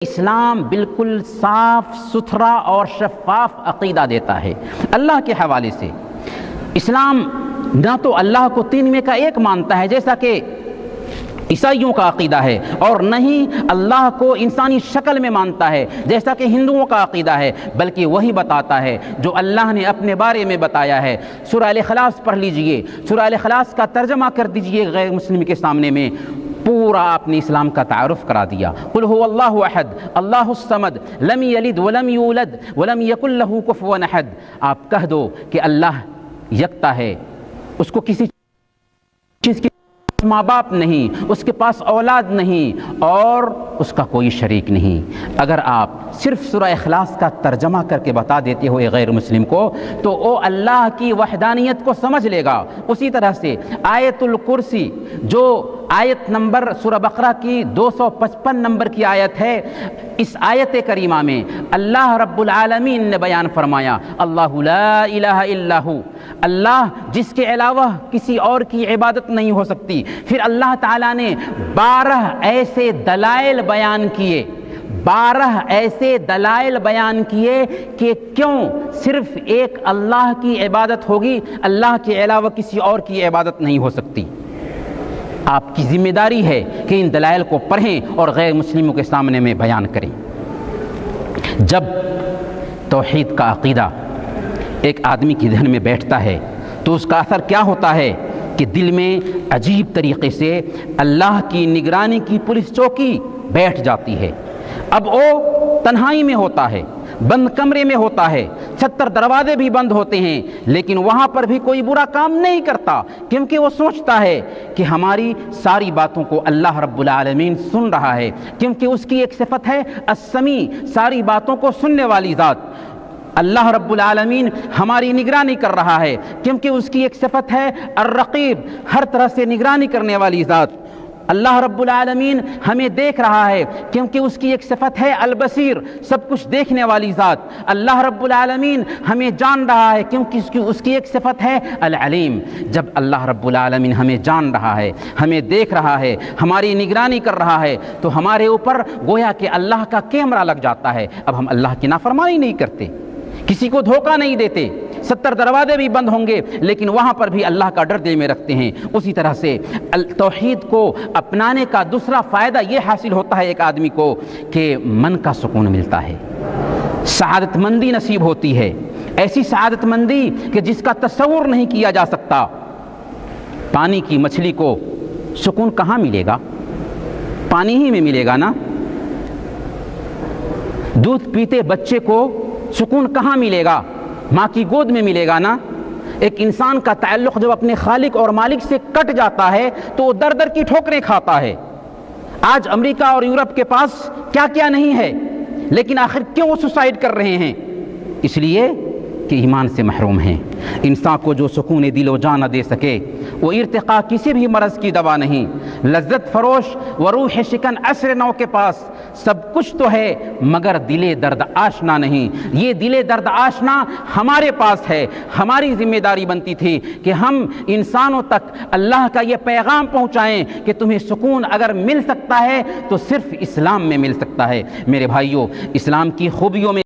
اسلام بالکل صاف ستھرا اور شفاف عقیدہ دیتا ہے اللہ کے حوالے سے۔ اسلام نہ تو اللہ کو تین میں کا ایک مانتا ہے جیسا کہ عیسائیوں کا عقیدہ ہے، اور نہ ہی اللہ کو انسانی شکل میں مانتا ہے جیسا کہ ہندوؤں کا عقیدہ ہے، بلکہ وہی بتاتا ہے جو اللہ نے اپنے بارے میں بتایا ہے۔ سورہ الاخلاص پڑھ لیجئے، سورہ الاخلاص کا ترجمہ کر دیجئے غیر مسلم کے سامنے میں، پورا آپ نے اسلام کا تعارف کرا دیا۔ قل هو اللہ احد اللہ الصمد لم یلد ولم یولد ولم یکن له کفوا احد۔ آپ کہہ دو کہ اللہ یکتا ہے، اس کو کسی چیز کی ماں باپ نہیں، اس کے پاس اولاد نہیں، اور اس کا کوئی شریک نہیں۔ اگر آپ صرف سورہ اخلاص کا ترجمہ کر کے بتا دیتے ہو غیر مسلم کو تو وہ اللہ کی وحدانیت کو سمجھ لے گا۔ اسی طرح سے آیت الکرسی جو آیت نمبر سورہ بقرہ کی 255 نمبر کی آیت ہے، اس آیت کریمہ میں اللہ رب العالمین نے بیان فرمایا اللہ لا الہ الا ہو، اللہ جس کے علاوہ کسی اور کی عبادت نہیں ہو سکتی۔ پھر اللہ تعالیٰ نے 12 ایسے دلائل بیان کیے، 12 ایسے دلائل بیان کیے کہ کیوں صرف ایک اللہ کی عبادت ہوگی، اللہ کے علاوہ کسی اور کی عبادت نہیں ہو سکتی۔ آپ کی ذمہ داری ہے کہ ان دلائل کو پڑھیں اور غیر مسلموں کے سامنے میں بیان کریں۔ جب توحید کا عقیدہ ایک آدمی کے ذہن میں بیٹھتا ہے تو اس کا اثر کیا ہوتا ہے کہ دل میں عجیب طریقے سے اللہ کی نگرانی کی پولیس چوکی بیٹھ جاتی ہے۔ اب وہ تنہائی میں ہوتا ہے، بند کمرے میں ہوتا ہے، 70 دروازے بھی بند ہوتے ہیں، لیکن وہاں پر بھی کوئی برا کام نہیں کرتا، کیونکہ وہ سوچتا ہے کہ ہماری ساری باتوں کو اللہ رب العالمین سن رہا ہے، کیونکہ اس کی ایک صفت ہے السمیع، ساری باتوں کو سننے والی ذات۔ اللہ رب العالمین ہماری نگرانی کر رہا ہے، کیونکہ اس کی ایک صفت ہے الرقیب، ہر طرح سے نگرانی کرنے والی ذات۔ اللہ رب العالمین ہمیں دیکھ رہا ہے، کیونکہ اس کی ایک صفت ہے البصیر، سب کچھ دیکھنے والی ذات۔ اللہ رب العالمین ہمیں جان رہا ہے، کیونکہ اس کی ایک صفت ہے العلیم۔ جب اللہ رب العالمین ہمیں جان رہا ہے، ہمیں دیکھ رہا ہے، ہماری نگرانی کر رہا ہے، تو ہمارے اوپر گویا کہ اللہ کا کیمرہ لگ جاتا ہے۔ اب ہم اللہ کی نافرمانی نہیں کرتے، کسی کو دھوکہ نہیں دیتے، 70 دروازے بھی بند ہوں گے لیکن وہاں پر بھی اللہ کا ڈر دل میں رکھتے ہیں۔ اسی طرح سے توحید کو اپنانے کا دوسرا فائدہ یہ حاصل ہوتا ہے ایک آدمی کو کہ من کا سکون ملتا ہے، سعادت مندی نصیب ہوتی ہے، ایسی سعادت مندی کہ جس کا تصور نہیں کیا جا سکتا۔ پانی کی مچھلی کو سکون کہاں ملے گا؟ پانی ہی میں ملے گا نا۔ دودھ پیتے بچے کو سکون کہاں ملے گا؟ ماں کی گود میں ملے گا نا۔ ایک انسان کا تعلق جب اپنے خالق اور مالک سے کٹ جاتا ہے تو وہ در در کی ٹھوکریں کھاتا ہے۔ آج امریکہ اور یورپ کے پاس کیا کیا نہیں ہے، لیکن آخر کیوں وہ سوسائڈ کر رہے ہیں؟ اس لیے کہ ایمان سے محروم ہیں۔ انسان کو جو سکون دل و جان نہ دے سکے وہ ارتقاء کسی بھی مرض کی دوا نہیں۔ لذت فروش و روح شکن عصر نو کے پاس سب کچھ تو ہے مگر دل درد آشنا نہیں۔ یہ دل درد آشنا ہمارے پاس ہے۔ ہماری ذمہ داری بنتی تھی کہ ہم انسانوں تک اللہ کا یہ پیغام پہنچائیں کہ تمہیں سکون اگر مل سکتا ہے تو صرف اسلام میں مل سکتا ہے۔ میرے بھائیوں، اسلام کی خوبیوں میں